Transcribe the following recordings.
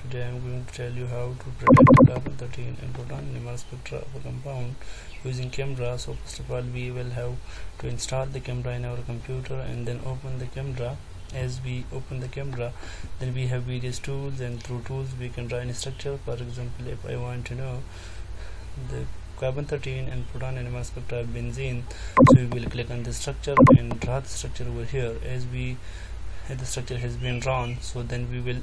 today I am going to tell you how to predict carbon-13 and proton NMR spectra of a compound using chemdraw. So first of all, we will have to install the chemdraw in our computer and then open the chemdraw. As we open the chemdraw, then we have various tools, and through tools we can draw any structure. For example, if I want to know the carbon-13 and proton NMR spectra of benzene, so we will click on the structure and draw the structure over here. As the structure has been drawn, so then we will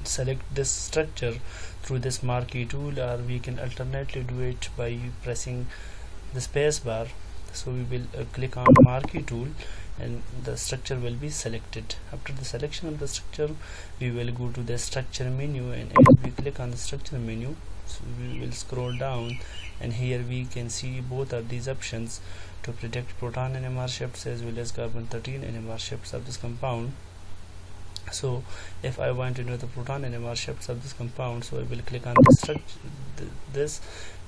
select this structure through this marquee tool, or we can alternately do it by pressing the space bar. So we will click on marquee tool and the structure will be selected. After the selection of the structure, we will go to the structure menu, and as we click on the structure menu, so we will scroll down, and here we can see both of these options to predict proton NMR shifts as well as carbon-13 NMR shifts of this compound. So if I want to know the proton NMR shifts of this compound, so I will click on the structure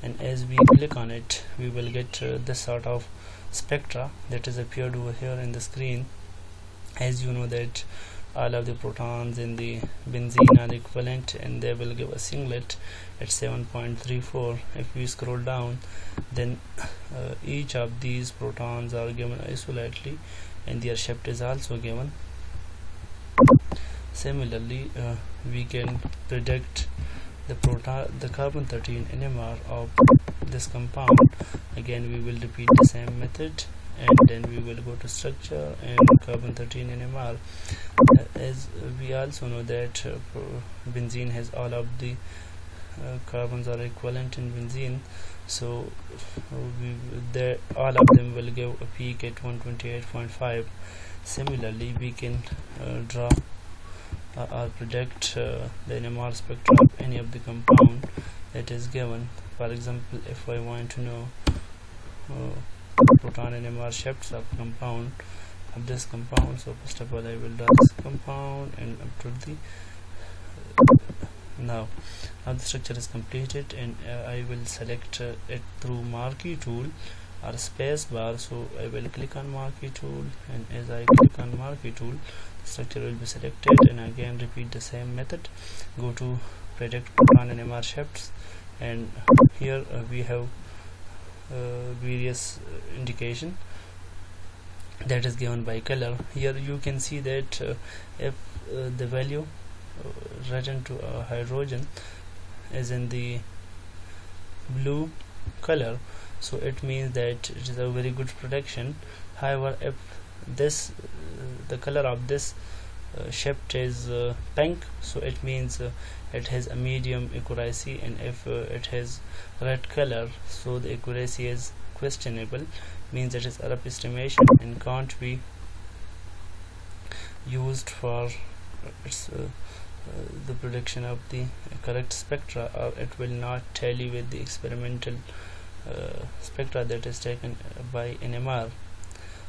and as we click on it, we will get this sort of spectra that is appeared over here in the screen. As you know that all of the protons in the benzene are equivalent, and they will give a singlet at 7.34. If we scroll down, then each of these protons are given isolately and their shift is also given. Similarly, we can predict the carbon-13 NMR of this compound. Again, we will repeat the same method, and then we will go to structure and carbon-13 NMR. As we also know that benzene has all of the carbons are equivalent in benzene, so all of them will give a peak at 128.5. Similarly, we can draw or predict the NMR spectra of any of the compound that is given. For example, if I want to know proton NMR shifts of this compound, so first of all I will draw this compound, and after the now the structure is completed, and I will select it through marquee tool or space bar. So I will click on marquee tool, and as I click on marquee tool, the structure will be selected, and again repeat the same method. Go to predict proton NMR shifts, and here we have various indication that is given by color. Here you can see that if the value written to hydrogen is in the blue color, so it means that it is a very good prediction. However, if the color of this shift is pink, so it means it has a medium accuracy, and if it has red color, so the accuracy is questionable, means it is a rough estimation and can't be used for the prediction of the correct spectra, or it will not tally with the experimental spectra that is taken by NMR.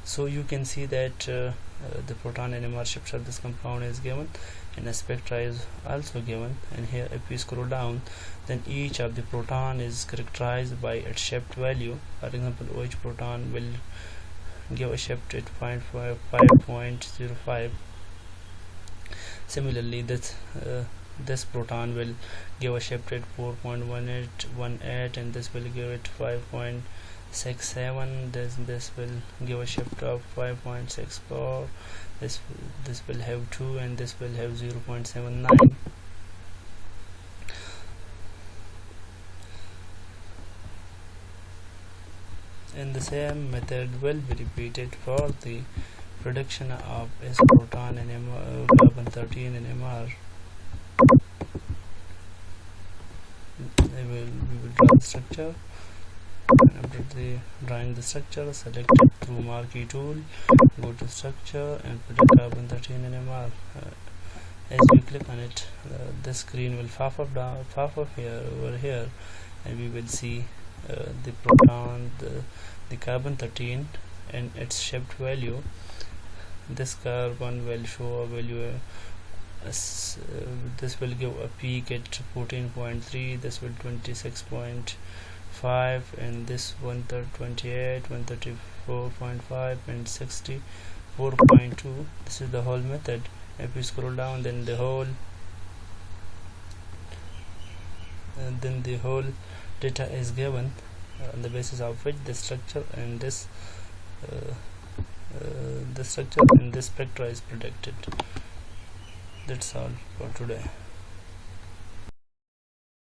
So you can see that the proton NMR shift of this compound is given, and a spectra is also given. And here if we scroll down, then each of the proton is characterized by its shift value. For example, OH proton will give a shift at 5.05. Similarly, this proton will give a shift at 4.18, and this will give it 5.67. This will give a shift of 5.64. This will have 2, and this will have 0.79. And the same method will be repeated for the prediction of S proton and carbon-13 and NMR. We will draw the structure, and after drawing the structure, select it through marquee tool, go to structure and predict carbon-13 and NMR. As we click on it, the screen will pop up over here, and we will see the proton, the carbon-13 and its shift value. This carbon will show a value, this will give a peak at 14.3, this will 26.5, and this 128, 134.5, and 64.2. This is the whole method. If we scroll down, then the whole then the whole data is given, on the basis of which the structure and this spectra is predicted. That's all for today.